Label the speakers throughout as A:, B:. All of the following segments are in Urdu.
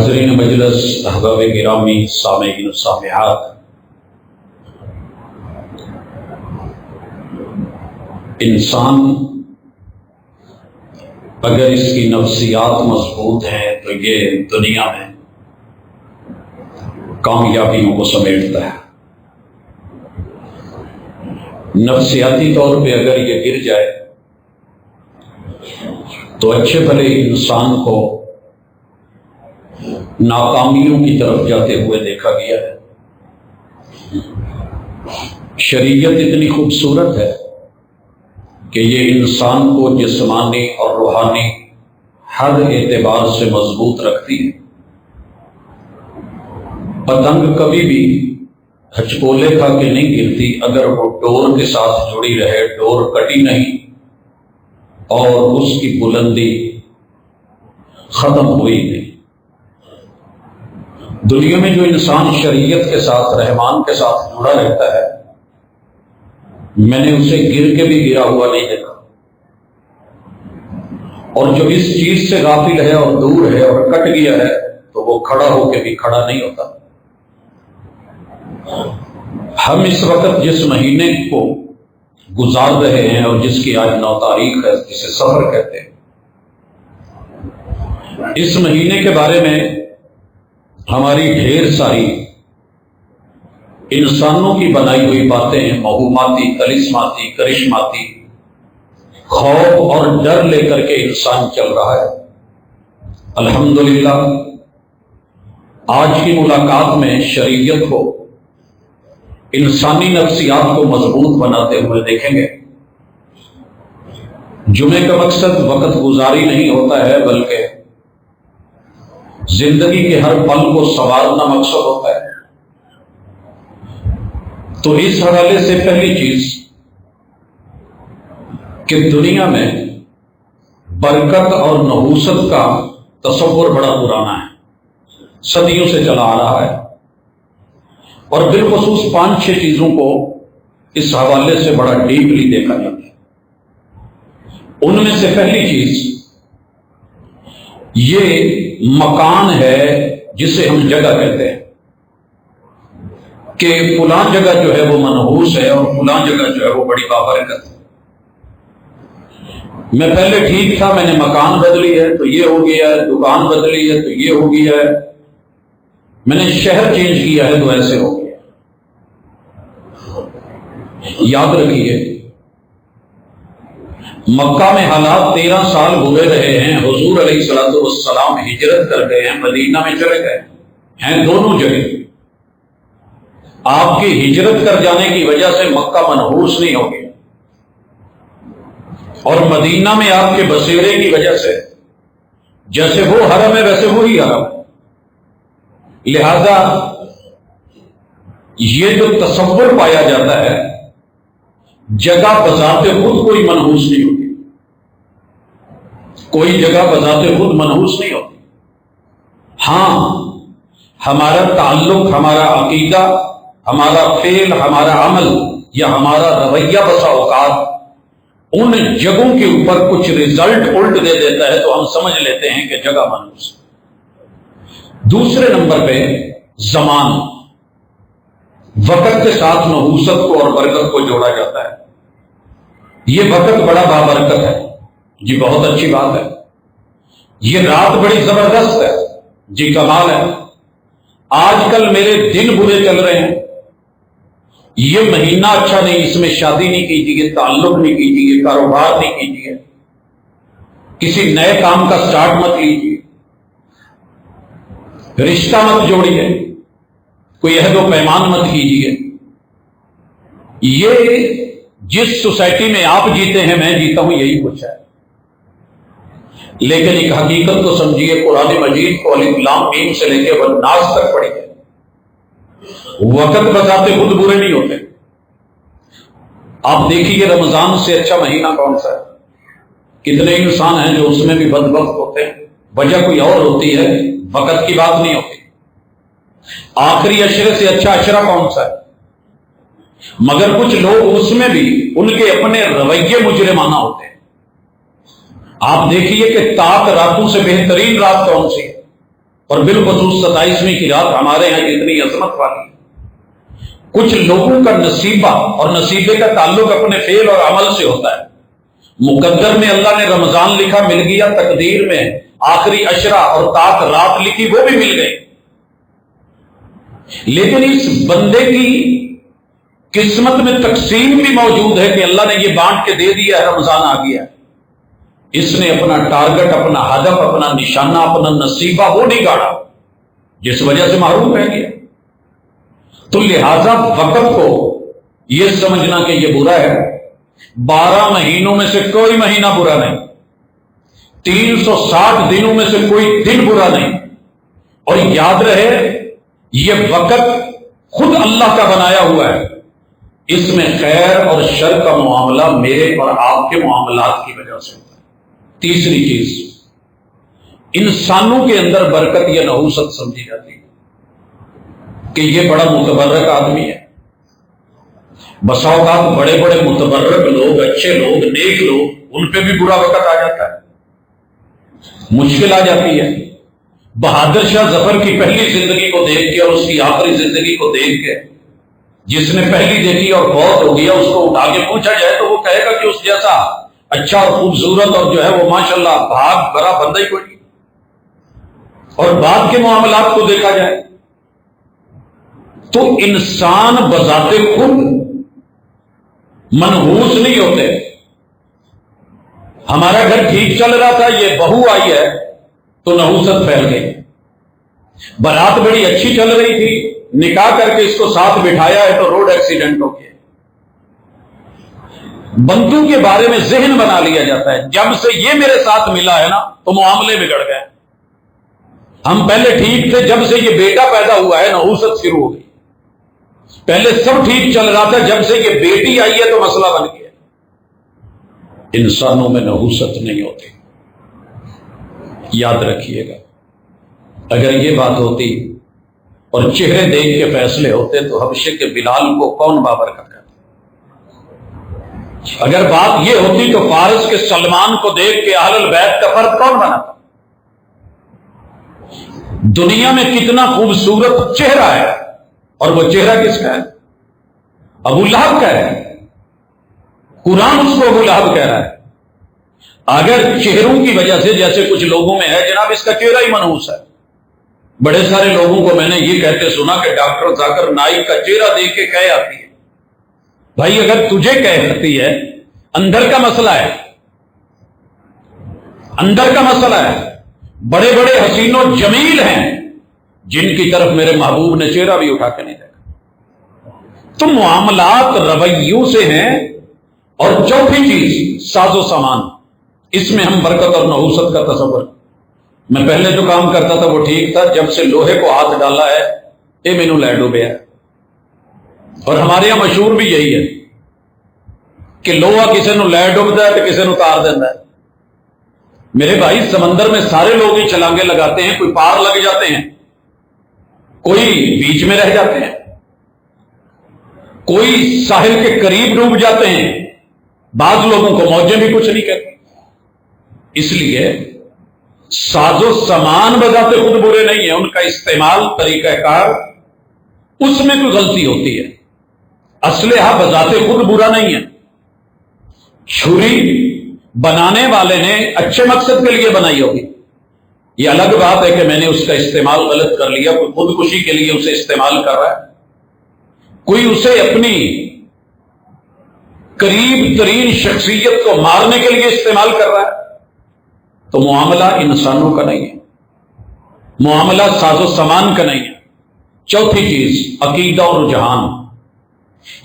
A: حاضرین مجلس، احباب گرامی، سامعین و سامعات، انسان اگر اس کی نفسیات مضبوط ہیں تو یہ دنیا میں کامیابیوں کو سمیٹتا ہے۔ نفسیاتی طور پہ اگر یہ گر جائے تو اچھے بھلے انسان کو ناکامیوں کی طرف جاتے ہوئے دیکھا گیا ہے۔ شریعت اتنی خوبصورت ہے کہ یہ انسان کو جسمانی اور روحانی ہر اعتبار سے مضبوط رکھتی ہے۔ پتنگ کبھی بھی ہچکولے کھا کے نہیں گرتی اگر وہ ڈور کے ساتھ جڑی رہے، ڈور کٹی نہیں اور اس کی بلندی ختم ہوئی نہیں۔ دنیا میں جو انسان شریعت کے ساتھ، رحمان کے ساتھ جڑا رہتا ہے، میں نے اسے گر کے بھی گرا ہوا نہیں دیکھا، اور جو اس چیز سے غافل ہے اور دور ہے اور کٹ گیا ہے تو وہ کھڑا ہو کے بھی کھڑا نہیں ہوتا۔ ہم اس وقت جس مہینے کو گزار رہے ہیں اور جس کی آج 9 تاریخ ہے، جسے سفر کہتے ہیں، اس مہینے کے بارے میں ہماری ڈھیر ساری انسانوں کی بنائی ہوئی باتیں، موہوماتی، طلسماتی، کرشماتی، خوف اور ڈر لے کر کے انسان چل رہا ہے۔ الحمدللہ آج کی ملاقات میں شریعت کو، انسانی نفسیات کو مضبوط بناتے ہوئے دیکھیں گے۔ جمعے کا مقصد وقت گزاری نہیں ہوتا ہے، بلکہ زندگی کے ہر پل کو سنوارنا مقصد ہوتا ہے۔ تو اس حوالے سے پہلی چیز کہ دنیا میں برکت اور نحوست کا تصور بڑا پرانا ہے، صدیوں سے چلا آ رہا ہے، اور بالخصوص 5-6 چیزوں کو اس حوالے سے بڑا ڈیپلی دیکھا جاتا ہے۔ ان میں سے پہلی چیز یہ مکان ہے جسے ہم جگہ کہتے ہیں، کہ فلاں جگہ جو ہے وہ منحوس ہے اور فلاں جگہ جو ہے وہ بڑی بابرکت ہے۔ میں پہلے ٹھیک تھا، میں نے مکان بدلی ہے تو یہ ہو گیا ہے، دکان بدلی ہے تو یہ ہو گیا ہے، میں نے شہر چینج کیا ہے تو ایسے ہو گیا۔ یاد رکھیے، مکہ میں حالات 13 سال ہوئے رہے ہیں، حضور علیہ السلام ہجرت کر گئے ہیں، مدینہ میں چلے گئے ہیں، دونوں جگہ۔ آپ کی ہجرت کر جانے کی وجہ سے مکہ منحوس نہیں ہو گیا، اور مدینہ میں آپ کے بسیرے کی وجہ سے جیسے وہ حرم ہے ویسے وہی حرم ہے۔ لہذا یہ جو تصور پایا جاتا ہے، جگہ بذات خود کوئی منحوس نہیں ہوتی، کوئی جگہ بذات خود منحوس نہیں ہوتی۔ ہاں، ہمارا تعلق، ہمارا عقیدہ، ہمارا فعل، ہمارا عمل یا ہمارا رویہ بسا اوقات ان جگہوں کے اوپر کچھ رزلٹ الٹ دے دیتا ہے تو ہم سمجھ لیتے ہیں کہ جگہ منحوس ہے۔ دوسرے نمبر پہ زمان، وقت کے ساتھ نحوست کو اور برکت کو جوڑا جاتا ہے۔ یہ وقت بڑا بابرکت ہے، جی بہت اچھی بات ہے۔ یہ رات بڑی زبردست ہے، جی کمال ہے۔ آج کل میرے دن برے چل رہے ہیں، یہ مہینہ اچھا نہیں، اس میں شادی نہیں کیجیے، تعلق نہیں کیجیے، کاروبار نہیں کیجیے، کسی نئے کام کا سٹارٹ مت لیجیے، رشتہ مت جوڑیے، کوئی عہد و پیمان مت کیجیے۔ یہ جس سوسائٹی میں آپ جیتے ہیں، میں جیتا ہوں، یہی کچھ ہے۔ لیکن ایک حقیقت کو سمجھیے، قرآن مجید کو الف لام میم سے لے کے والناس تک پڑھی ہے۔ وقت بذات خود برے نہیں ہوتے۔ آپ دیکھیے رمضان سے اچھا مہینہ کون سا ہے؟ کتنے انسان ہیں جو اس میں بھی بدبخت ہوتے ہیں، وجہ کوئی اور ہوتی ہے، وقت کی بات نہیں ہوتی۔ آخری عشرے سے اچھا عشرہ کون سا ہے؟ مگر کچھ لوگ اس میں بھی ان کے اپنے رویے مجرمانہ ہوتے ہیں۔ آپ دیکھیے کہ تاک راتوں سے بہترین رات کون سی ہے؟ اور بالخصوص 27ویں کی رات ہمارے یہاں اتنی عظمت والی ہے۔ کچھ لوگوں کا نصیبہ اور نصیبے کا تعلق اپنے فعل اور عمل سے ہوتا ہے۔ مقدر میں اللہ نے رمضان لکھا، مل گیا، تقدیر میں آخری عشرہ اور طاق رات لکھی، وہ بھی مل گئی، لیکن اس بندے کی قسمت میں تقسیم بھی موجود ہے کہ اللہ نے یہ بانٹ کے دے دیا ہے، رمضان آ گیا ہے، اس نے اپنا ٹارگٹ، اپنا ہدف، اپنا نشانہ، اپنا نصیبہ وہ نہیں گاڑا، جس وجہ سے محروم رہ گیا۔ تو لہذا وقت کو یہ سمجھنا کہ یہ برا ہے، 12 مہینوں میں سے کوئی مہینہ برا نہیں، 360 دنوں میں سے کوئی دن برا نہیں، اور یاد رہے یہ وقت خود اللہ کا بنایا ہوا ہے، اس میں خیر اور شر کا معاملہ میرے اور آپ کے معاملات کی وجہ سے ہوتا ہے۔ تیسری چیز، انسانوں کے اندر برکت یا نحوست سمجھی جاتی ہے کہ یہ بڑا متبرک آدمی ہے۔ بسا اوقات بڑے بڑے متبرک لوگ، اچھے لوگ، نیک لوگ، ان پہ بھی برا وقت آ جاتا ہے، مشکل آ جاتی ہے۔ بہادر شاہ ظفر کی پہلی زندگی کو دیکھ کے اور اس کی آخری زندگی کو دیکھ کے، جس نے پہلی دیکھی اور بہت ہو گیا، اس کو اٹھا کے پوچھا جائے تو وہ کہے گا کہ اس جیسا اچھا اور خوبصورت اور جو ہے وہ ماشاءاللہ بھاگ بھرا بندہ ہی کوئی نہیں۔ اور بعد کے معاملات کو دیکھا جائے تو انسان بذات خود منحوس نہیں ہوتے۔ ہمارا گھر ٹھیک چل رہا تھا، یہ بہو آئی ہے تو نحوست پھیل گئی۔ بارات بڑی اچھی چل رہی تھی، نکاح کر کے اس کو ساتھ بٹھایا ہے تو روڈ ایکسیڈنٹ ہو گیا۔ بندوں کے بارے میں ذہن بنا لیا جاتا ہے، جب سے یہ میرے ساتھ ملا ہے نا تو معاملے بگڑ گئے، ہم پہلے ٹھیک تھے، جب سے یہ بیٹا پیدا ہوا ہے نحوست شروع ہو گئی۔ پہلے سب ٹھیک چل رہا تھا، جب سے یہ بیٹی آئی ہے تو مسئلہ بن گیا۔ انسانوں میں نحوست نہیں ہوتی، یاد رکھیے گا۔ اگر یہ بات ہوتی اور چہرے دیکھ کے فیصلے ہوتے تو حبشے کے بلال کو کون بابرکت کرتا؟ اگر بات یہ ہوتی تو فارس کے سلمان کو دیکھ کے اہل البیت کا فرد کون بناتا؟ دنیا میں کتنا خوبصورت چہرہ ہے، اور وہ چہرہ کس کا ہے؟ ابو لہب کا ہے۔ قرآن اس کو ابو لہب کہہ رہا ہے۔ اگر چہروں کی وجہ سے، جیسے کچھ لوگوں میں ہے جناب اس کا چہرہ ہی منحوس ہے، بڑے سارے لوگوں کو میں نے یہ کہتے سنا کہ ڈاکٹر ذاکر نائک کا چہرہ دیکھ کے کہہ آتی ہے۔ بھائی اگر تجھے کہہ آتی ہے، اندر کا مسئلہ ہے، اندر کا مسئلہ ہے۔ بڑے بڑے حسین و جمیل ہیں جن کی طرف میرے محبوب نے چہرہ بھی اٹھا کے نہیں دیکھا۔ تو معاملات رویوں سے ہیں۔ اور چوتھی چیز ساز و سامان، اس میں ہم برکت اور نحوست کا تصور۔ میں پہلے جو کام کرتا تھا وہ ٹھیک تھا، جب سے لوہے کو ہاتھ ڈالا ہے اے مینو لے ڈوبیا ہے۔ اور ہمارے یہاں مشہور بھی یہی ہے کہ لوہا کسی نو لے ڈوبتا ہے تو کسی نو تار دیتا ہے۔ میرے بھائی سمندر میں سارے لوگ ہی چھلانگے لگاتے ہیں، کوئی پار لگ جاتے ہیں، کوئی بیچ میں رہ جاتے ہیں، کوئی ساحل کے قریب ڈوب جاتے ہیں، بعض لوگوں کو موجیں بھی کچھ نہیں کہتی۔ اس لیے ساز و سامان بذات خود برے نہیں ہیں، ان کا استعمال، طریقہ کار، اس میں کوئی غلطی ہوتی ہے۔ اسلحہ بذات خود برا نہیں ہے۔ چھری بنانے والے نے اچھے مقصد کے لیے بنائی ہوگی، یہ الگ بات ہے کہ میں نے اس کا استعمال غلط کر لیا، کوئی خودکشی کے لیے اسے استعمال کر رہا ہے، کوئی اسے اپنی قریب ترین شخصیت کو مارنے کے لیے استعمال کر رہا ہے۔ تو معاملہ انسانوں کا نہیں ہے، معاملہ ساز و سامان کا نہیں ہے۔ چوتھی چیز عقیدہ اور رجحان،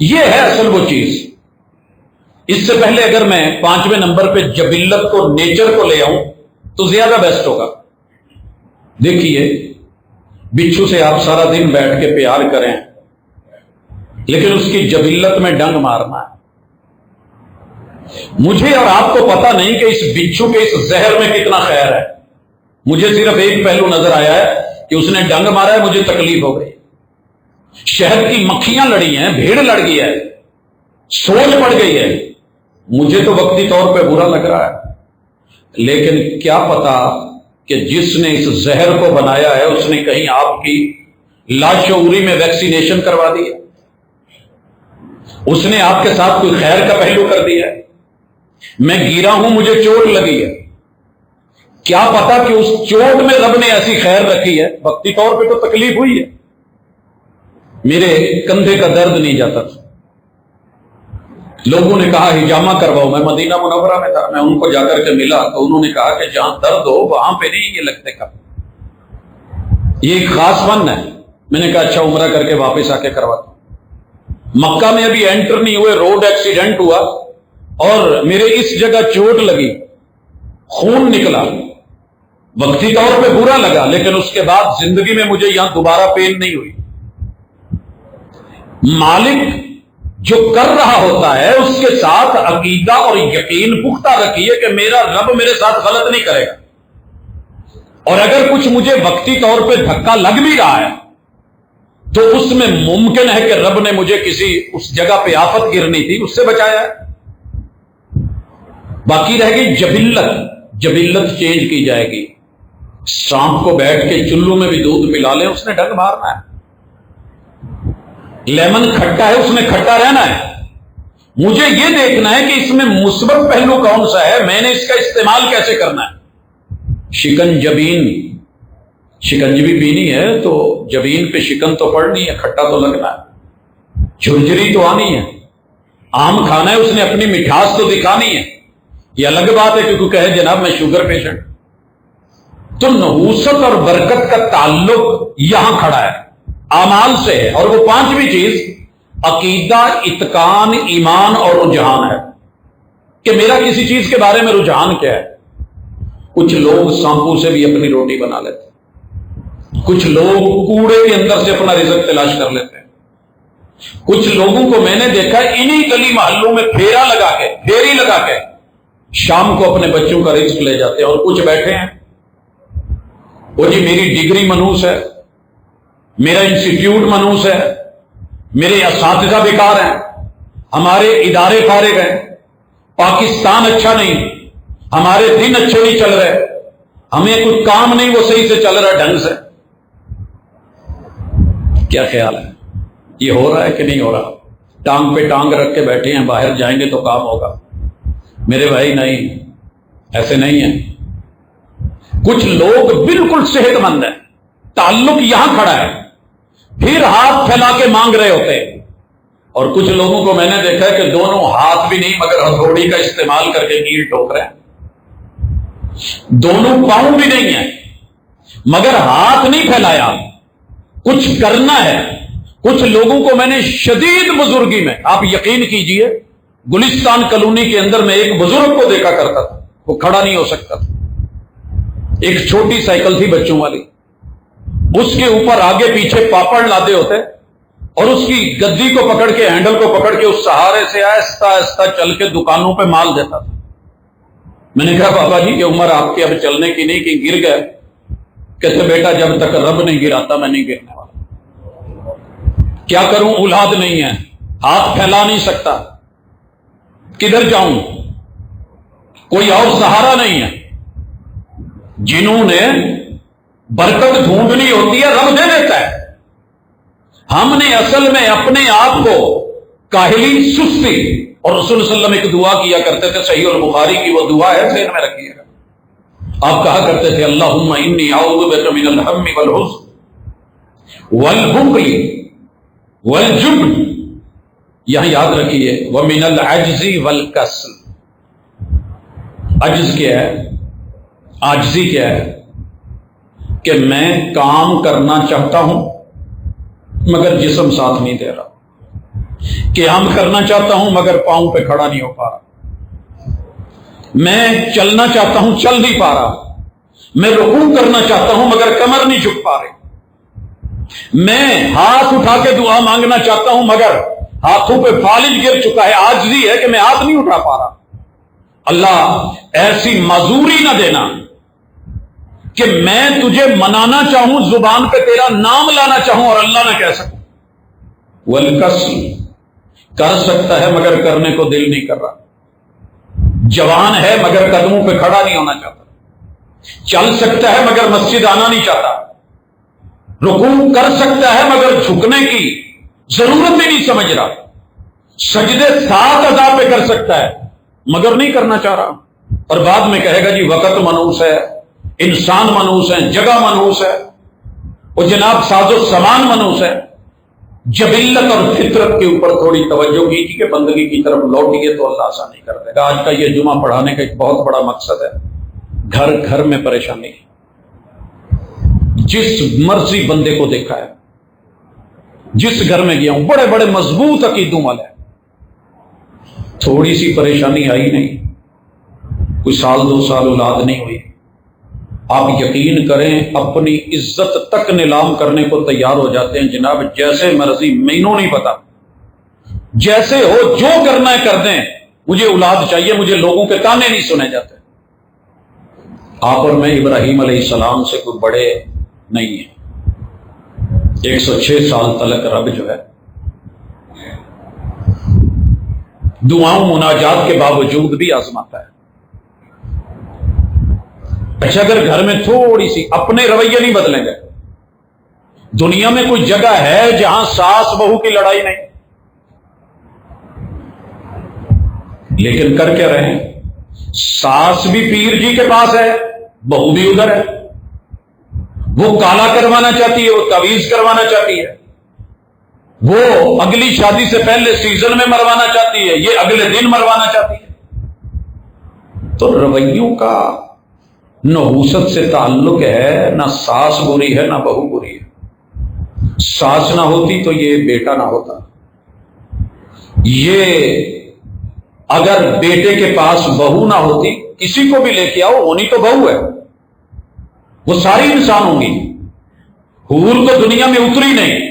A: یہ ہے اصل وہ چیز۔ اس سے پہلے اگر میں 5ویں نمبر پہ جبلت کو، نیچر کو لے آؤں تو زیادہ بیسٹ ہوگا۔ دیکھیے بچھو سے آپ سارا دن بیٹھ کے پیار کریں لیکن اس کی جبلت میں ڈنگ مارنا ہے۔ مجھے اور آپ کو پتا نہیں کہ اس بچھو کے اس زہر میں کتنا خیر ہے، مجھے صرف ایک پہلو نظر آیا ہے کہ اس نے ڈنگ مارا ہے، مجھے تکلیف ہو گئی، شہد کی مکھیاں لڑی ہیں، بھیڑ لڑ گئی ہے، سوج پڑ گئی ہے، مجھے تو وقتی طور پہ برا لگ رہا ہے، لیکن کیا پتا کہ جس نے اس زہر کو بنایا ہے اس نے کہیں آپ کی لاشعوری میں ویکسینیشن کروا دی ہے؟ اس نے آپ کے ساتھ کوئی خیر کا پہلو کر دیا ہے؟ میں گرا ہوں، مجھے چوٹ لگی ہے، کیا پتا کہ اس چوٹ میں رب نے ایسی خیر رکھی ہے؟ وقتی طور پہ تو تکلیف ہوئی ہے، میرے کندھے کا درد نہیں جاتا تھا، لوگوں نے کہا ہجامہ کرواؤ، میں مدینہ منورہ میں تھا، میں ان کو جا کر کے ملا تو انہوں نے کہا کہ جہاں درد ہو وہاں پہ نہیں یہ لگتے کا، یہ ایک خاص فن ہے۔ میں نے کہا اچھا عمرہ کر کے واپس آ کے کرواتا ہوں۔ مکہ میں ابھی انٹر نہیں ہوئے، روڈ ایکسیڈنٹ ہوا اور میرے اس جگہ چوٹ لگی، خون نکلا، وقتی طور پہ برا لگا، لیکن اس کے بعد زندگی میں مجھے یہاں دوبارہ پین نہیں ہوئی۔ مالک جو کر رہا ہوتا ہے اس کے ساتھ عقیدہ اور یقین پختہ رکھیے کہ میرا رب میرے ساتھ غلط نہیں کرے گا، اور اگر کچھ مجھے وقتی طور پہ دھکا لگ بھی رہا ہے تو اس میں ممکن ہے کہ رب نے مجھے کسی اس جگہ پہ آفت گرنی تھی اس سے بچایا ہے۔ باقی رہ گئی جبلت، جبلت چینج کی جائے گی۔ سانپ کو بیٹھ کے چلو میں بھی دودھ ملا لیں، اس نے ڈنگ مارنا ہے۔ لیمن کھٹا ہے، اس نے کھٹا رہنا ہے۔ مجھے یہ دیکھنا ہے کہ اس میں مثبت پہلو کون سا ہے، میں نے اس کا استعمال کیسے کرنا ہے۔ شکنجبین، شکنجبی پینی ہے تو جبین پہ شکن تو پڑنی ہے، کھٹا تو لگنا ہے، جھرجھری تو آنی ہے۔ آم کھانا ہے، اس نے اپنی مٹھاس تو دکھانی ہے۔ یہ الگ بات ہے کہ کوئی کہے جناب میں شوگر پیشنٹ، تو نحوست اور برکت کا تعلق یہاں کھڑا ہے، اعمال سے ہے۔ اور وہ پانچویں چیز عقیدہ، اتقان، ایمان اور رجحان ہے کہ میرا کسی چیز کے بارے میں رجحان کیا ہے۔ کچھ لوگ سانپو سے بھی اپنی روٹی بنا لیتے ہیں، کچھ لوگ کوڑے کے اندر سے اپنا رزق تلاش کر لیتے ہیں، کچھ لوگوں کو میں نے دیکھا انہی گلی محلوں میں پھیری لگا کے شام کو اپنے بچوں کا رزق لے جاتے ہیں، اور کچھ بیٹھے ہیں وہ جی میری ڈگری منوس ہے، میرا انسٹیٹیوٹ منوس ہے، میرے اساتذہ بیکار ہیں، ہمارے ادارے فارغ ہیں، پاکستان اچھا نہیں، ہمارے دن اچھے نہیں چل رہے، ہمیں کوئی کام نہیں وہ صحیح سے چل رہا ڈھنگ سے۔ کیا خیال ہے یہ ہو رہا ہے کہ نہیں ہو رہا؟ ٹانگ پہ ٹانگ رکھ کے بیٹھے ہیں، باہر جائیں گے تو کام ہوگا۔ میرے بھائی نہیں، ایسے نہیں ہے۔ کچھ لوگ بالکل صحت مند ہیں، تعلق یہاں کھڑا ہے، پھر ہاتھ پھیلا کے مانگ رہے ہوتے ہیں، اور کچھ لوگوں کو میں نے دیکھا ہے کہ دونوں ہاتھ بھی نہیں مگر ہتھوڑی کا استعمال کر کے کیل ٹوک رہے ہیں، دونوں پاؤں بھی نہیں ہیں مگر ہاتھ نہیں پھیلایا، کچھ کرنا ہے۔ کچھ لوگوں کو میں نے شدید بزرگی میں، آپ یقین کیجئے گلستان کالونی کے اندر میں ایک بزرگ کو دیکھا کرتا تھا، وہ کھڑا نہیں ہو سکتا تھا، ایک چھوٹی سائیکل تھی بچوں والی، اس کے اوپر آگے پیچھے پاپڑ لاتے ہوتے اور اس کی گدی کو پکڑ کے، ہینڈل کو پکڑ کے اس سہارے سے آہستہ آہستہ چل کے دکانوں پہ مال دیتا تھا۔ میں نے کہا بابا جی کہ عمر آپ کی اب چلنے کی نہیں، کہ گر گئے؟ کہتے بیٹا جب تک رب نہیں گراتا میں نہیں گرنے والا۔ کیا کروں، اولاد نہیں ہے، ہاتھ پھیلا نہیں سکتا، کدھر جاؤں، کوئی اور سہارا نہیں ہے۔ جنہوں نے برکت ڈھونڈنی ہوتی ہے رب دے دیتا ہے، ہم نے اصل میں اپنے آپ کو کاہلی، سستی، اور رسول صلی اللہ علیہ وسلم ایک دعا کیا کرتے تھے، صحیح البخاری کی وہ دعا ہے، ذہن میں رکھیے گا۔ آپ کہا کرتے تھے اللہم انی اعوذ بک من الہم والحزن والبخل والجبن، یہاں یاد رکھیے، ومن العجز والکسل۔ عجز کیا ہے؟ عاجزی کیا ہے؟ کہ میں کام کرنا چاہتا ہوں مگر جسم ساتھ نہیں دے رہا، قیام کرنا چاہتا ہوں مگر پاؤں پہ کھڑا نہیں ہو پا رہا، میں چلنا چاہتا ہوں چل نہیں پا رہا، میں رکوع کرنا چاہتا ہوں مگر کمر نہیں جھک پا رہی، میں ہاتھ اٹھا کے دعا مانگنا چاہتا ہوں مگر ہاتھوں پہ فالج گر چکا ہے، عاجزی ہے کہ میں ہاتھ نہیں اٹھا پا رہا۔ اللہ ایسی معذوری نہ دینا کہ میں تجھے منانا چاہوں، زبان پہ تیرا نام لانا چاہوں اور اللہ نہ کہہ سکوں۔ والکسل، کر سکتا ہے مگر کرنے کو دل نہیں کر رہا، جوان ہے مگر قدموں پہ کھڑا نہیں ہونا چاہتا، چل سکتا ہے مگر مسجد آنا نہیں چاہتا، رکوع کر سکتا ہے مگر جھکنے کی ضرورت ہی نہیں سمجھ رہا، سجدے 7 ادا پہ کر سکتا ہے مگر نہیں کرنا چاہ رہا، اور بعد میں کہے گا جی وقت منحوس ہے، انسان منحوس ہے، جگہ منحوس ہے، وہ جناب ساز و سامان منحوس ہے۔ جبلت اور فطرت کے اوپر تھوڑی توجہ کی کہ بندگی کی طرف لوٹیے تو اللہ آسانی کر دے گا۔ آج کا یہ جمعہ پڑھانے کا ایک بہت بڑا مقصد ہے، گھر گھر میں پریشانی، جس مرضی بندے کو دیکھا ہے، جس گھر میں گیا ہوں بڑے بڑے مضبوط عقیدوں والے، تھوڑی سی پریشانی آئی نہیں، کوئی سال 2 سال اولاد نہیں ہوئی، آپ یقین کریں اپنی عزت تک نیلام کرنے کو تیار ہو جاتے ہیں، جناب جیسے مرضی، مینوں نہیں پتا، جیسے ہو جو کرنا ہے کر دیں، مجھے اولاد چاہیے، مجھے لوگوں کے تانے نہیں سنے جاتے۔ آپ اور میں ابراہیم علیہ السلام سے کوئی بڑے نہیں ہیں، 106 سال تلک رب جو ہے دعاؤں مناجات کے باوجود بھی آزماتا ہے۔ اچھا اگر گھر میں تھوڑی سی اپنے رویے نہیں بدلیں گے، دنیا میں کوئی جگہ ہے جہاں ساس بہو کی لڑائی نہیں، لیکن کر کے رہے ہیں، ساس بھی پیر جی کے پاس ہے، بہو بھی ادھر ہے، وہ کالا کروانا چاہتی ہے، وہ تعویذ کروانا چاہتی ہے، وہ اگلی شادی سے پہلے سیزن میں مروانا چاہتی ہے، یہ اگلے دن مروانا چاہتی ہے۔ تو رویوں کا نحوست سے تعلق ہے، نہ ساس بری ہے نہ بہو بری ہے، ساس نہ ہوتی تو یہ بیٹا نہ ہوتا، یہ اگر بیٹے کے پاس بہو نہ ہوتی، کسی کو بھی لے کے آؤ، ہونی تو بہو ہے، وہ ساری انسان ہوں گی، حور تو دنیا میں اتری نہیں،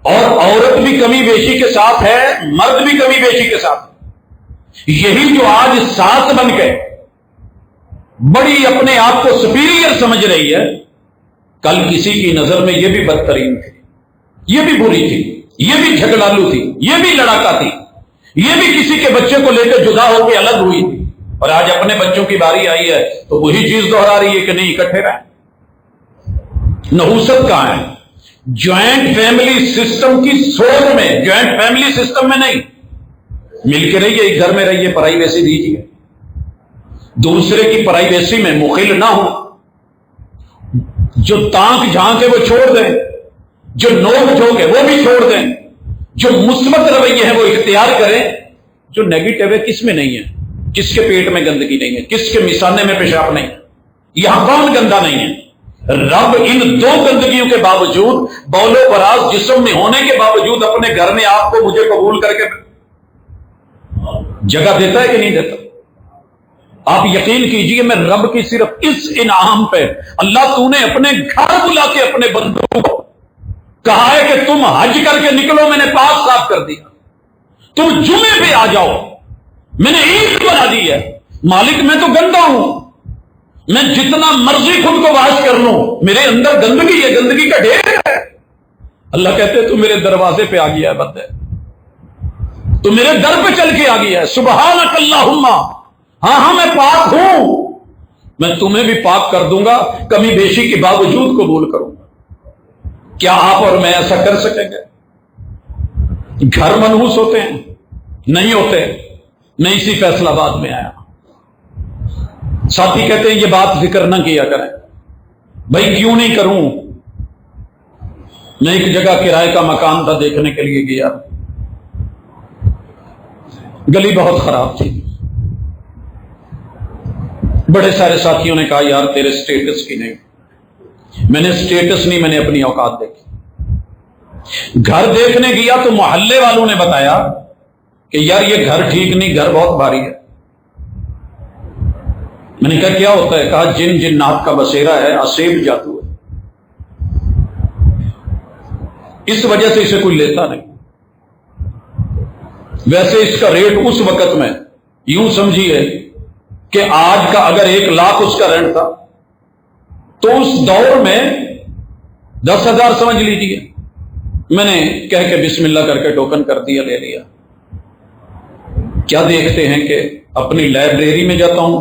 A: اور عورت بھی کمی بیشی کے ساتھ ہے، مرد بھی کمی بیشی کے ساتھ ہے۔ یہی جو آج ساس بن کے بڑی اپنے آپ کو سپیریئر سمجھ رہی ہے، کل کسی کی نظر میں یہ بھی بدترین تھی، یہ بھی بری تھی، یہ بھی جھگڑالو تھی، یہ بھی لڑاکا تھی، یہ بھی کسی کے بچے کو لے کے جدا ہو کے الگ ہوئی تھی، اور آج اپنے بچوں کی باری آئی ہے تو وہی چیز دوہرا رہی ہے کہ نہیں اکٹھے رہیں۔ نحوست کہاں ہے؟ جوائنٹ فیملی سسٹم کی سوچ میں، جوائنٹ فیملی سسٹم میں نہیں، مل کے رہیے، ایک گھر میں رہیے، پرائیویسی دیجیے، دوسرے کی پرائیویسی میں مخل نہ ہو، جو تانک جھانک ہے وہ چھوڑ دیں، جو نوک جھوک ہے وہ بھی چھوڑ دیں، جو مثبت رویے ہیں وہ اختیار کریں، جو نیگیٹو ہے کس میں نہیں ہے، کس کے پیٹ میں گندگی نہیں ہے، کس کے مثانے میں پیشاب نہیں ہے، یہاں کون گندا نہیں ہے؟ رب ان 2 گندگیوں کے باوجود، بول و براز جسم میں ہونے کے باوجود اپنے گھر میں آپ کو مجھے قبول کر کے جگہ دیتا ہے کہ نہیں دیتا؟ آپ یقین کیجئے، میں رب کی صرف اس انعام پہ، اللہ تو نے اپنے گھر بلا کے اپنے بندوں کو کہا ہے کہ تم حج کر کے نکلو، میں نے پاس صاف کر دیا، تم جمعے پہ آ جاؤ، میں نے عید بنا دی ہے، مالک میں تو گندا ہوں، میں جتنا مرضی خود کو واش کر لوں، میرے اندر گندگی ہے، گندگی کا ڈھیر ہے۔ اللہ کہتے تو میرے دروازے پہ آ گیا ہے بندے، تو میرے در پہ چل کے آ گیا ہے، سبحانک اللہم، ہاں میں پاک ہوں، میں تمہیں بھی پاک کر دوں گا، کمی بیشی کے باوجود قبول کروں گا۔ کیا آپ اور میں ایسا کر سکیں گے؟ گھر منحوس ہوتے ہیں؟ نہیں ہوتے۔ میں اسی فیصل آباد میں آیا، ساتھی کہتے ہیں یہ بات ذکر نہ کیا کریں، بھائی کیوں نہیں کروں؟ میں ایک جگہ کرائے کا مکان تھا، دیکھنے کے لیے گیا، گلی بہت خراب تھی، بڑے سارے ساتھیوں نے کہا یار تیرے سٹیٹس کی نہیں، میں نے سٹیٹس نہیں، میں نے اپنی اوقات دیکھی۔ گھر دیکھنے گیا تو محلے والوں نے بتایا کہ یار یہ گھر ٹھیک نہیں، گھر بہت بھاری ہے۔ میں نے کہا کیا ہوتا ہے؟ کہا جن جنات کا بسیرا ہے، اسیب جادو ہے، اس وجہ سے اسے کوئی لیتا نہیں۔ ویسے اس کا ریٹ اس وقت میں یوں سمجھیے کہ آج کا اگر 1 لاکھ اس کا رینٹ تھا تو اس دور میں 10,000 سمجھ لیجیے۔ میں نے کہہ کے بسم اللہ کر کے ٹوکن کر دیا، لے لیا۔ کیا دیکھتے ہیں کہ اپنی لائبریری میں جاتا ہوں،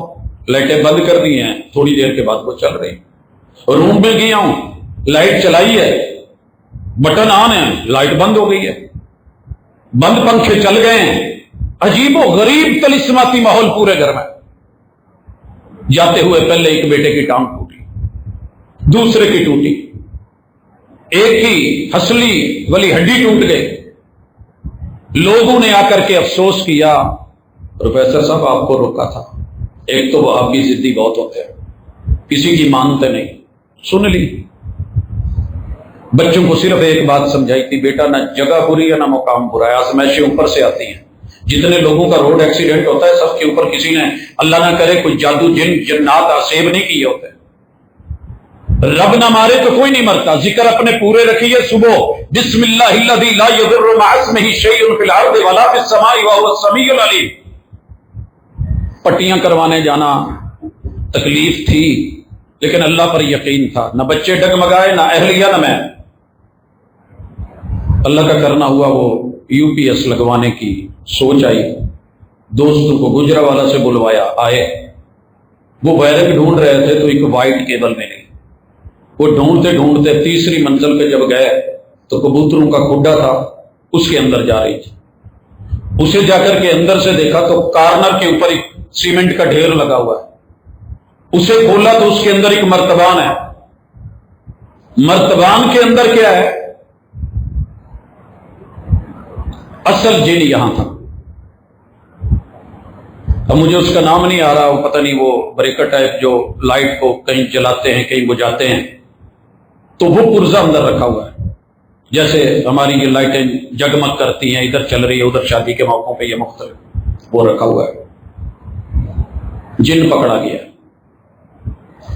A: لائٹیں بند کر دی ہیں، تھوڑی دیر کے بعد وہ چل رہی. روم میں گیا ہوں، لائٹ چلائی ہے، بٹن آن ہے، لائٹ بند ہو گئی ہے، بند پنکھے چل گئے ہیں. عجیب و غریب طلسماتی ماحول پورے گھر میں. جاتے ہوئے پہلے ایک بیٹے کی ٹانگ ٹوٹی، دوسرے کی ٹوٹی، ایک کی ہسلی والی ہڈی ٹوٹ گئی. لوگوں نے آ کر کے افسوس کیا، پروفیسر صاحب آپ کو روکا تھا. ایک تو وہ آپ بھی ضدی بہت ہوتے ہیں، کسی کی مانتے نہیں. سن لی. بچوں کو صرف ایک بات سمجھائی تھی، بیٹا نہ جگہ بری ہے نہ مقام برا ہے، آزمائشیں اوپر سے آتی ہیں. جتنے لوگوں کا روڈ ایکسیڈنٹ ہوتا ہے سب کے اوپر کسی نے اللہ نہ کرے کوئی جادو جن جنات آسیب نہیں کیے ہوتے. رب نہ مارے تو کوئی نہیں مرتا. ذکر اپنے پورے رکھیے. صبح بسم اللہ الذی لا یضر مع اسمہ شیء فی الارض ولا فی السماء وهو السمیع العلیم. پٹیاں کروانے جانا تکلیف تھی لیکن اللہ پر یقین تھا. نہ بچے ڈگمگائے، نہ اہلیہ، نہ میں. اللہ کا کرنا ہوا وہ یو پی ایس لگوانے کی سوچ آئی. دوستوں کو گجرانوالہ سے بلوایا، آئے. وہ وائرنگ ڈھونڈ رہے تھے تو ایک وائٹ کیبل ملی. وہ ڈھونڈتے ڈھونڈتے تیسری منزل پہ جب گئے تو کبوتروں کا کھڈا تھا، اس کے اندر جا رہی تھی. اسے جا کر کے اندر سے دیکھا تو کارنر کے اوپر ایک سیمنٹ کا ڈھیر لگا ہوا ہے. اسے کھولا تو اس کے اندر ایک مرتبان ہے. مرتبان کے اندر کیا ہے؟ اصل جن یہاں تھا. اب مجھے اس کا نام نہیں آ رہا، وہ پتہ نہیں، وہ بریکر ٹائپ جو لائٹ کو کہیں جلاتے ہیں کہیں بجھاتے ہیں، تو وہ پرزہ اندر رکھا ہوا ہے. جیسے ہماری یہ لائٹیں جگمگ کرتی ہیں، ادھر چل رہی ہے ادھر شادی کے موقعوں پہ، یہ مختلف وہ رکھا ہوا ہے. جن پکڑا گیا.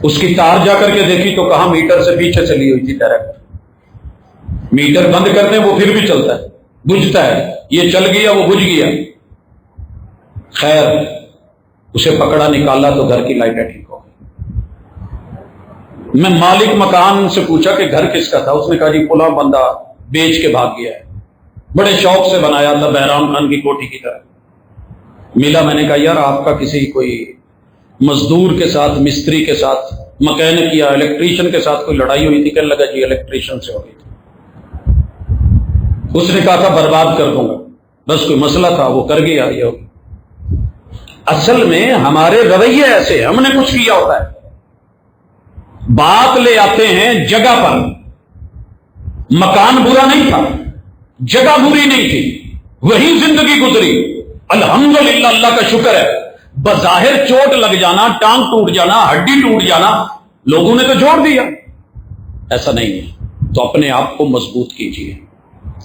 A: اس کی تار جا کر کے دیکھی تو کہاں میٹر سے پیچھے چلی ہوئی تھی ڈائریکٹ. میٹر بند کرتے ہیں وہ پھر بھی چلتا ہے، بجھتا ہے. یہ چل گیا وہ بجھ گیا. خیر اسے پکڑا، نکالا تو گھر کی لائٹیں ٹھیک ہو گئی. میں مالک مکان سے پوچھا کہ گھر کس کا تھا. اس نے کہا جی فلاں بندہ بیچ کے بھاگ گیا ہے، بڑے شوق سے بنایا تھا بہرام خان کی کوٹھی کی طرح. ملا، میں نے کہا یار آپ کا کسی کوئی مزدور کے ساتھ، مستری کے ساتھ، مکینک یا الیکٹریشین کے ساتھ کوئی لڑائی ہوئی تھی؟ کہنے لگا جی الیکٹریشین سے ہو گئی تھی. اس نے کہا تھا برباد کر دوں گا، بس کوئی مسئلہ تھا وہ کر گیا. یہ اصل میں ہمارے رویے ایسے، ہم نے کچھ کیا ہوتا ہے. بات لے آتے ہیں جگہ پر. مکان برا نہیں تھا، جگہ بری نہیں تھی، وہی زندگی گزری. الحمدللہ، اللہ کا شکر ہے. بظاہر چوٹ لگ جانا، ٹانگ ٹوٹ جانا، ہڈی ٹوٹ جانا، لوگوں نے تو جوڑ دیا. ایسا نہیں ہے. تو اپنے آپ کو مضبوط کیجیے.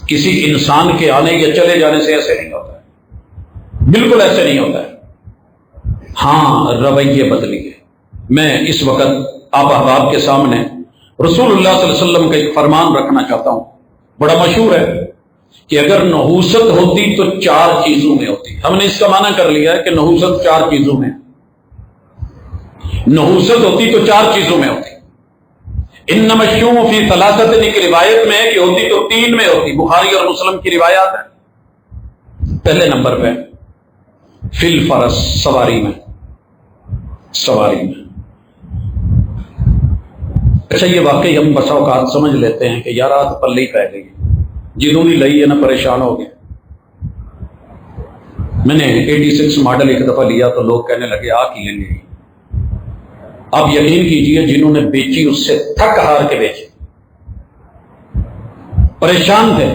A: کسی انسان کے آنے یا چلے جانے سے ایسے نہیں ہوتا ہے، بالکل ایسے نہیں ہوتا ہے. ہاں رویے بدلیے. میں اس وقت آپ احباب کے سامنے رسول اللہ صلی اللہ علیہ وسلم کا ایک فرمان رکھنا چاہتا ہوں، بڑا مشہور ہے کہ اگر نحوست ہوتی تو 4 چیزوں میں ہوتی. ہم نے اس کا معنی کر لیا ہے کہ نحوست 4 چیزوں میں، نحوست ہوتی تو 4 چیزوں میں ہوتی. انما الشؤم فی ثلاثۃ، کی روایت میں ہے کہ ہوتی تو 3 میں ہوتی. بخاری اور مسلم کی روایات ہے. پہلے نمبر پہ فی الفرس، سواری میں. سواری میں. اچھا یہ واقعی ہم بسا اوقات سمجھ لیتے ہیں کہ یار آج پلے پہ گئی، جنہوں نے لئی ہے نا پریشان ہو گئے. میں نے 86 ماڈل ایک دفعہ لیا تو لوگ کہنے لگے آ کی لیں گے. آپ یقین کیجئے جنہوں نے بیچی اس سے تھک ہار کے بیچے، پریشان تھے.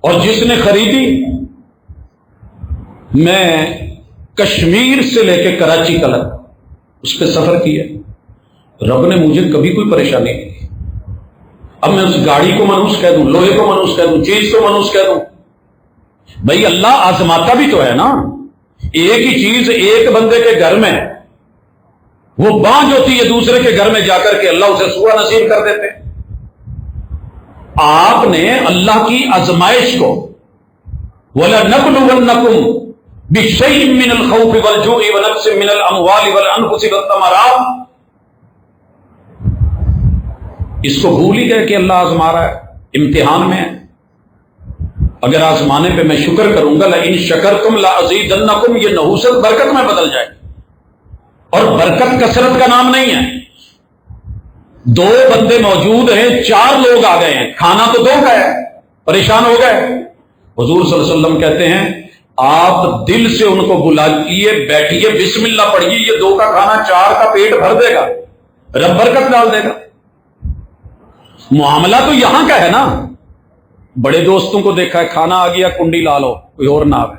A: اور جس نے خریدی، میں کشمیر سے لے کے کراچی تک اس پہ سفر کیا، رب نے مجھے کبھی کوئی پریشانی نہیں کی. اب میں اس گاڑی کو منحوس کہہ دوں، لوہے کو منحوس کہہ دوں، چیز کو منحوس کہہ دوں؟ بھائی اللہ آزماتا بھی تو ہے نا. ایک ہی چیز ایک بندے کے گھر میں وہ بانجھ ہوتی ہے، دوسرے کے گھر میں جا کر کے اللہ اسے سوا نصیب کر دیتے. آپ نے اللہ کی آزمائش کو وَلَنَبْلُوَنَّكُمْ بِشَيْءٍ مِّنَ الْخَوْفِ وَالْجُوعِ وَنَقْصٍ مِّنَ الْأَمْوَالِ وَالْأَنفُسِ وَالثَّمَرَاتِ، اس کو بھول ہی گئے کہ اللہ آزما رہا ہے، امتحان میں ہے. اگر آزمانے پہ میں شکر کروں گا، لَإِن شَكَرْتُمْ لَأَزِيدَنَّكُمْ، یہ نحوست برکت میں بدل جائے گی. اور برکت کثرت کا نام نہیں ہے. 2 بندے موجود ہیں، 4 لوگ آ گئے ہیں، کھانا تو 2 کا ہے، پریشان ہو گئے. حضور صلی اللہ علیہ وسلم کہتے ہیں آپ دل سے ان کو بلائیے، بیٹھیے، بسم اللہ پڑھیے، یہ 2 کا کھانا 4 کا پیٹ بھر دے گا، رب برکت ڈال دے گا. معاملہ تو یہاں کا ہے نا. بڑے دوستوں کو دیکھا ہے، کھانا آ گیا، کنڈی لا لو، کوئی اور نہ آئے.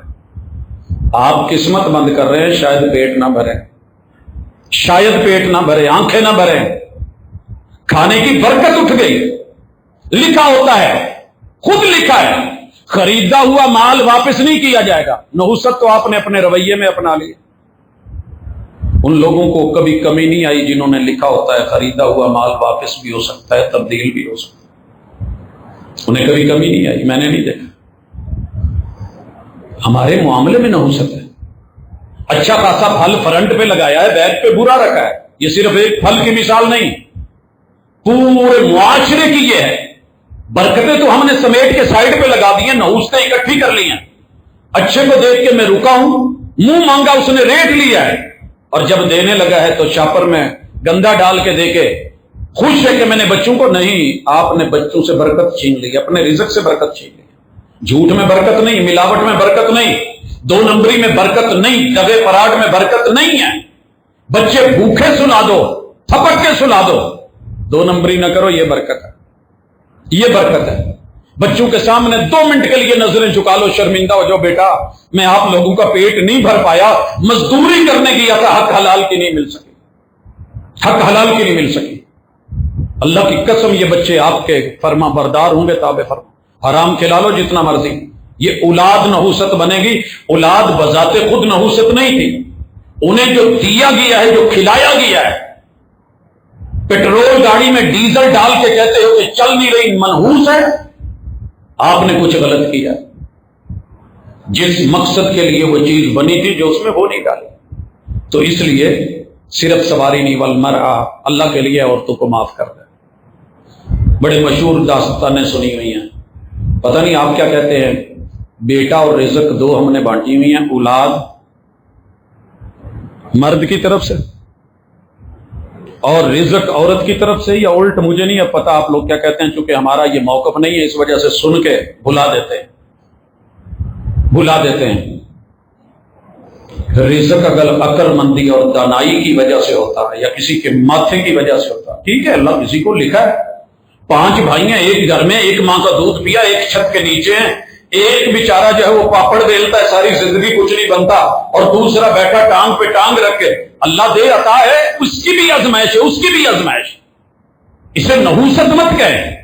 A: آپ قسمت بند کر رہے ہیں، شاید پیٹ نہ بھرے، شاید پیٹ نہ بھرے، آنکھیں نہ بھرے، کھانے کی برکت اٹھ گئی. لکھا ہوتا ہے، خود لکھا ہے، خریدا ہوا مال واپس نہیں کیا جائے گا. نحوست تو آپ نے اپنے رویے میں اپنا لی. ان لوگوں کو کبھی کمی نہیں آئی جنہوں نے لکھا ہوتا ہے خریدا ہوا مال واپس بھی ہو سکتا ہے، تبدیل بھی ہو سکتا ہے. انہیں کبھی کمی نہیں آئی، میں نے نہیں دیکھا. ہمارے معاملے میں نحوست ہے. اچھا خاصا پھل فرنٹ پہ لگایا ہے، بیک پہ برا رکھا ہے. یہ صرف ایک پھل کی مثال نہیں، پورے معاشرے کی یہ ہے. برکتیں تو ہم نے سمیٹ کے سائڈ پہ لگا دی ہیں، نحوستیں اکٹھی کر لی ہیں. اچھے کو دیکھ کے میں رکا ہوں، منہ مانگا، اس نے ریٹ لیا ہے، اور جب دینے لگا ہے تو شاپر میں گندا ڈال کے دے کے خوش ہے کہ میں نے بچوں کو. نہیں، آپ نے بچوں سے برکت چھین لی، اپنے رزق سے برکت چھین لی. جھوٹ میں برکت نہیں، ملاوٹ میں برکت نہیں، 2 نمبری میں برکت نہیں، دغے فراڈ میں برکت نہیں ہے. بچے بھوکے سلا دو، تھپک کے سلا دو، 2 نمبری نہ کرو، یہ برکت ہے، یہ برکت ہے. بچوں کے سامنے 2 منٹ کے لیے نظریں جھکا لو، شرمندہ ہو جاؤ، بیٹا میں آپ لوگوں کا پیٹ نہیں بھر پایا، مزدوری کرنے کی تھا، حق حلال کی نہیں مل سکی، حق حلال کی نہیں مل سکی. اللہ کی قسم یہ بچے آپ کے فرما بردار ہوں گے، تابع فرما. حرام کھلا لو جتنا مرضی، یہ اولاد نحوست بنے گی. اولاد بذات خود نحوست نہیں تھی، انہیں جو دیا گیا ہے، جو کھلایا گیا ہے. پیٹرول گاڑی میں ڈیزل ڈال کے کہتے ہو کہ چل نہیں رہی، منحوس ہے. آپ نے کچھ غلط کیا، جس مقصد کے لیے وہ چیز بنی تھی جو اس میں وہ نہیں ڈالی. تو اس لیے صرف سواری نہیں، والمرأہ، اللہ کے لیے عورتوں کو معاف کر دے. بڑے مشہور داستانیں سنی ہوئی ہیں، پتہ نہیں آپ کیا کہتے ہیں. بیٹا اور رزق 2 ہم نے بانٹی ہوئی ہیں، اولاد مرد کی طرف سے اور رزق عورت کی طرف سے، یا الٹ مجھے نہیں اب پتا آپ لوگ کیا کہتے ہیں. چونکہ ہمارا یہ موقف نہیں ہے، اس وجہ سے سن کے بھلا دیتے ہیں. رزق اگر عقل مندی اور دانائی کی وجہ سے ہوتا ہے، یا کسی کے ماتھے کی وجہ سے ہوتا ہے، ٹھیک ہے، اللہ کسی کو لکھا ہے. 5 بھائی ہیں ایک گھر میں، ایک ماں کا دودھ پیا، ایک چھت کے نیچے ہیں. ایک بیچارہ جو ہے وہ پاپڑ بیلتا ہے، ساری زندگی کچھ نہیں بنتا، اور دوسرا بیٹھا ٹانگ پہ ٹانگ رکھ کے. اللہ دے عطا ہے، اس کی بھی آزمائش ہے، اس کی بھی آزمائش. اسے نحوست مت کہیں.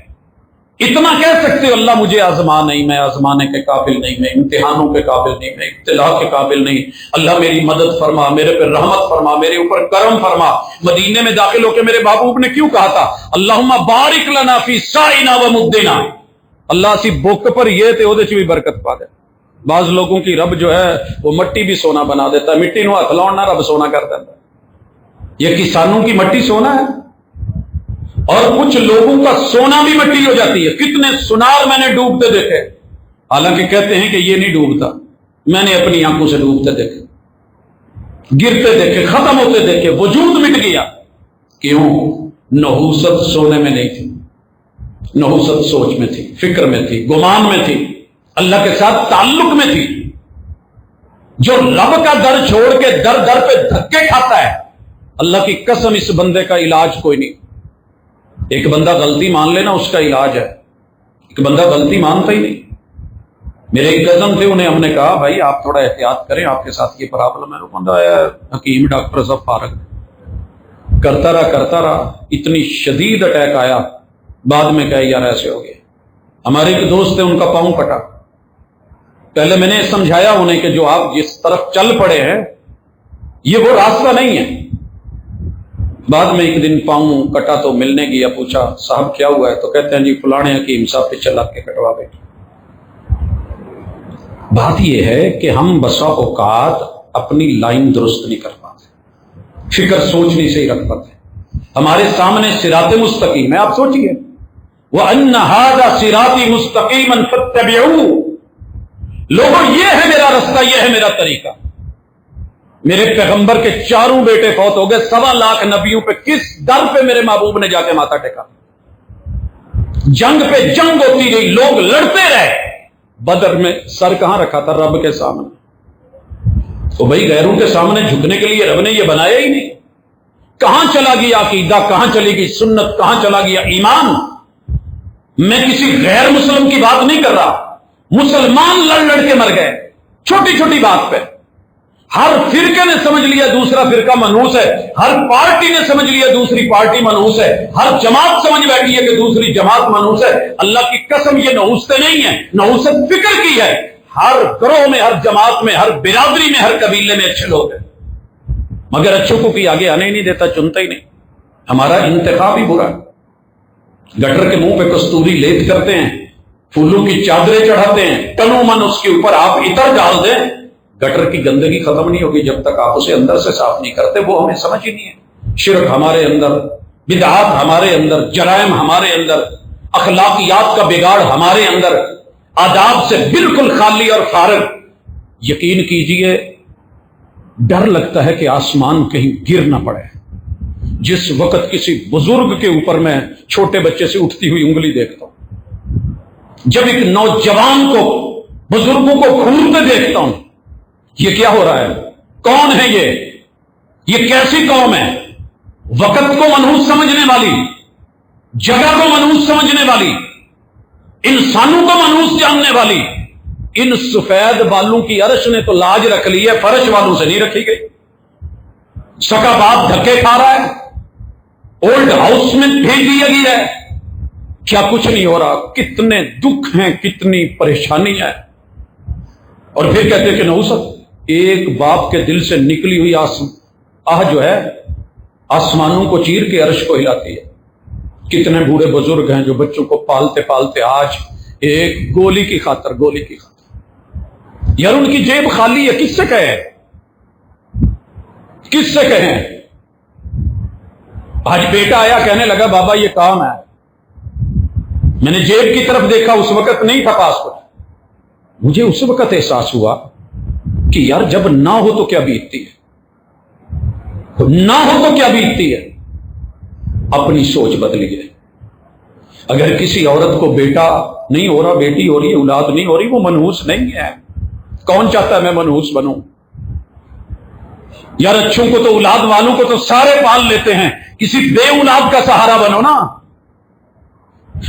A: اتنا کہہ سکتے ہو اللہ مجھے آزما نہیں، میں آزمانے کے قابل نہیں، میں امتحانوں کے قابل نہیں، میں ابتلاء کے قابل نہیں. اللہ میری مدد فرما، میرے پہ رحمت فرما، میرے اوپر کرم فرما. مدینے میں داخل ہو کے میرے محبوب نے کیوں کہا تھا، اللہم بارک لنا فی سائنا و مدنا. اللہ سی بک پر یہ تے وہ بھی برکت پا دے. بعض لوگوں کی رب جو ہے وہ مٹی بھی سونا بنا دیتا ہے، مٹی نو ہاتھ لاؤنا رب سونا کر دیتا ہے. یہ کسانوں کی مٹی سونا ہے، اور کچھ لوگوں کا سونا بھی مٹی ہو جاتی ہے. کتنے سنار میں نے ڈوبتے دیکھے، حالانکہ کہتے ہیں کہ یہ نہیں ڈوبتا، میں نے اپنی آنکھوں سے ڈوبتے دیکھے، گرتے دیکھے، ختم ہوتے دیکھے، وجود مٹ گیا. کیوں؟ نحوست سونے میں نہیں تھی، نحوست سوچ میں تھی، فکر میں تھی، گمان میں تھی، اللہ کے ساتھ تعلق میں تھی. جو رب کا در چھوڑ کے در در پہ دھکے کھاتا ہے، اللہ کی قسم اس بندے کا علاج کوئی نہیں. ایک بندہ غلطی مان لینا اس کا علاج ہے، ایک بندہ غلطی مانتا ہی نہیں. میرے ایک کزن تھے، انہیں ہم نے کہا بھائی آپ تھوڑا احتیاط کریں، آپ کے ساتھ یہ پرابلم ہے. وہ بندہ آیا حکیم ڈاکٹر صاحب فارغ، کرتا رہا، اتنی شدید اٹیک آیا. بعد میں کہا یار ایسے ہو گئے. ہمارے ایک دوست تھے، ان کا پاؤں کٹا. پہلے میں نے سمجھایا انہیں کہ جو آپ جس طرف چل پڑے ہیں یہ وہ راستہ نہیں ہے. بعد میں ایک دن پاؤں کٹا تو ملنے گیا، پوچھا صاحب کیا ہوا ہے، تو کہتے ہیں جی فلانے حکیم صاحب پہ چلا کے کٹوا بیٹھے. بات یہ ہے کہ ہم بسا اوقات اپنی لائن درست نہیں کر پاتے، فکر سوچ نہیں صحیح رکھ پاتے. ہمارے سامنے صراط مستقیم ہے، آپ سوچئے وَأَنَّ هَذَا صِرَاطِي مُسْتَقِيمًا فَاتَّبِعُوهُ. لوگوں یہ ہے میرا رستہ، یہ ہے میرا طریقہ. میرے پیغمبر کے 4 بیٹے فوت ہو گئے، 1.25 لاکھ نبیوں پہ کس در پہ میرے محبوب نے جا کے ماتھا ٹیکا؟ جنگ پہ جنگ ہوتی گئی، لوگ لڑتے رہے، بدر میں سر کہاں رکھا تھا؟ رب کے سامنے۔ تو بھائی غیروں کے سامنے جھکنے کے لیے رب نے یہ بنایا ہی نہیں۔ کہاں چلا گیا عقیدہ، کہاں چلی گئی سنت، کہاں چلا گیا ایمان؟ میں کسی غیر مسلم کی بات نہیں کر رہا، مسلمان لڑ لڑ کے مر گئے چھوٹی چھوٹی بات پہ۔ ہر فرقے نے سمجھ لیا دوسرا فرقہ منحوس ہے، ہر پارٹی نے سمجھ لیا دوسری پارٹی منحوس ہے، ہر جماعت سمجھ بیٹھی ہے کہ دوسری جماعت منحوس ہے۔ اللہ کی قسم یہ نحوستے نہیں ہیں، نحوست فکر کی ہے۔ ہر گروہ میں، ہر جماعت میں، ہر برادری میں، ہر قبیلے میں اچھے لوگ ہیں، مگر اچھوں کو کوئی آگے آنے ہی نہیں دیتا، چنتا ہی نہیں۔ ہمارا انتخاب ہی برا ہے۔ گٹر کے منہ پہ کستوری لیپ کرتے ہیں، پھولوں کی چادریں چڑھاتے ہیں، تنو من اس کے اوپر آپ عطر ڈال دیں، گٹر کی گندگی ختم نہیں ہوگی جب تک آپ اسے اندر سے صاف نہیں کرتے۔ وہ ہمیں سمجھ ہی نہیں ہے۔ شرک ہمارے اندر، بدعات ہمارے اندر، جرائم ہمارے اندر، اخلاقیات کا بگاڑ ہمارے اندر، آداب سے بالکل خالی اور فارغ۔ یقین کیجئے ڈر لگتا ہے کہ آسمان کہیں گر نہ پڑے۔ جس وقت کسی بزرگ کے اوپر میں چھوٹے بچے سے اٹھتی ہوئی انگلی دیکھتا ہوں، جب ایک نوجوان کو، بزرگوں کو گھورتے دیکھتا ہوں، یہ کیا ہو رہا ہے؟ کون ہے یہ کیسی قوم ہے؟ وقت کو منحوس سمجھنے والی، جگہ کو منحوس سمجھنے والی، انسانوں کو منحوس جاننے والی۔ ان سفید بالوں کی عرش نے تو لاج رکھ لی ہے، فرش والوں سے نہیں رکھی گئی۔ سکا باپ دھکے کھا رہا ہے، اولڈ ہاؤس میں بھیج دیا گیا ہے، کیا کچھ نہیں ہو رہا۔ کتنے دکھ ہیں، کتنی پریشانی ہے، اور پھر کہتے ہیں کہ نحوست۔ ایک باپ کے دل سے نکلی ہوئی آہ جو ہے آسمانوں کو چیر کے عرش کو ہلاتی ہے۔ کتنے بوڑھے بزرگ ہیں جو بچوں کو پالتے پالتے آج ایک گولی کی خاطر یار ان کی جیب خالی ہے، کس سے کہیں؟ کس سے کہیں؟ آج بیٹا آیا کہنے لگا بابا یہ کام ہے، میں نے جیب کی طرف دیکھا، اس وقت نہیں تھا پاس کچھ۔ مجھے اس وقت احساس ہوا کہ یار جب نہ ہو تو کیا بیتتی ہے، نہ ہو تو کیا بیتتی ہے۔ اپنی سوچ بدلیے۔ اگر کسی عورت کو بیٹا نہیں ہو رہا، بیٹی ہو رہی ہے، اولاد نہیں ہو رہی، وہ منحوس نہیں ہے۔ کون چاہتا ہے میں منحوس بنوں؟ یار اچھوں کو تو، اولاد والوں کو تو سارے پال لیتے ہیں، کسی بے اولاد کا سہارا بنو نا۔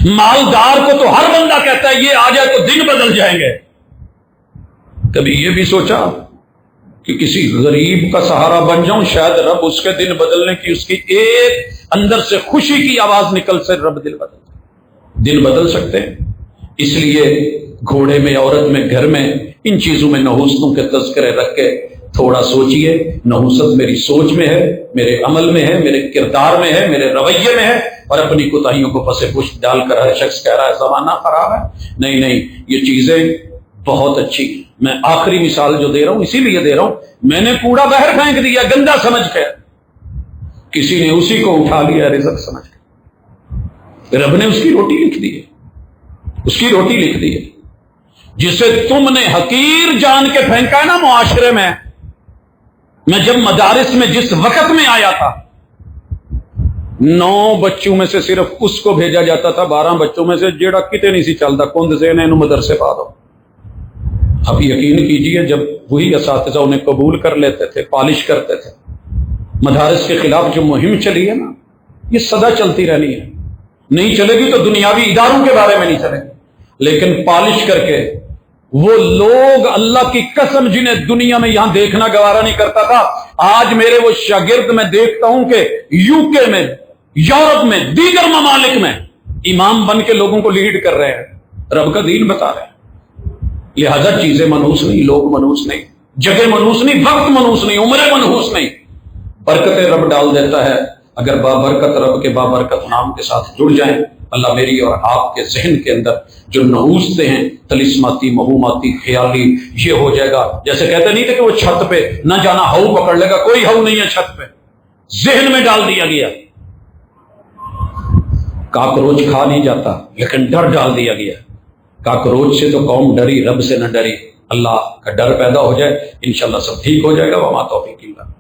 A: مالدار کو تو ہر بندہ کہتا ہے یہ آ جائے تو دن بدل جائیں گے۔ کبھی یہ بھی سوچا کہ کسی غریب کا سہارا بن جاؤں، شاید رب اس کے دن بدلنے کی، اس کی ایک اندر سے خوشی کی آواز نکل سے رب دل بدل سکتے ہیں۔ اس لیے گھوڑے میں، عورت میں، گھر میں، ان چیزوں میں نحوستوں کے تذکرے رکھ کے تھوڑا سوچئے، نحوست میری سوچ میں ہے، میرے عمل میں ہے، میرے کردار میں ہے، میرے رویے میں ہے، اور اپنی کوتاہیوں کو پس پشت ڈال کر ہر شخص کہہ رہا ہے زمانہ خراب ہے۔ نہیں، یہ چیزیں بہت اچھی۔ میں آخری مثال جو دے رہا ہوں اسی لیے دے رہا ہوں، میں نے کوڑا باہر پھینک دیا گندا سمجھ کے، کسی نے اسی کو اٹھا لیا رزق سمجھ کے۔ رب نے اس کی روٹی لکھ دی ہے، اس کی روٹی لکھ دی ہے۔ جسے تم نے حقیر جان کے پھینکا ہے نا معاشرے میں جب مدارس میں جس وقت میں آیا تھا، 9 بچوں میں سے صرف اس کو بھیجا جاتا تھا، 12 بچوں میں سے جیڑا کتے نہیں سی چلتا، کند سے انہوں مدرسے پا دو۔ اب یقین کیجئے جب وہی اساتذہ انہیں قبول کر لیتے تھے، پالش کرتے تھے، مدارس کے خلاف جو مہم چلی ہے نا، یہ سدا چلتی رہنی ہے، نہیں چلے گی تو دنیاوی اداروں کے بارے میں نہیں چلے گی، لیکن پالش کر کے وہ لوگ اللہ کی قسم جنہیں دنیا میں یہاں دیکھنا گوارا نہیں کرتا تھا، آج میرے وہ شاگرد میں دیکھتا ہوں کہ UK میں، یورپ میں، دیگر ممالک میں امام بن کے لوگوں کو لیڈ کر رہے ہیں، رب کا دین بتا رہے ہیں۔ لہذا چیزیں منحوس نہیں، لوگ منحوس نہیں، جگہ منحوس نہیں، وقت منحوس نہیں، عمریں منحوس نہیں، برکتیں رب ڈال دیتا ہے اگر بابرکت رب کے بابرکت نام کے ساتھ جڑ جائیں۔ اللہ میری اور آپ کے ذہن کے اندر جو نحوستے ہیں، طلسماتی، مہوماتی، خیالی، یہ ہو جائے گا۔ جیسے کہتے نہیں تھے کہ وہ چھت پہ نہ جانا ہو پکڑ لے گا، کوئی ہو نہیں ہے چھت پہ، ذہن میں ڈال دیا گیا۔ کاکروچ کھا نہیں جاتا لیکن ڈر ڈال دیا گیا۔ کاکروچ سے تو قوم ڈری، رب سے نہ ڈری۔ اللہ کا ڈر پیدا ہو جائے، انشاءاللہ سب ٹھیک ہو جائے گا۔ وما توفیق الا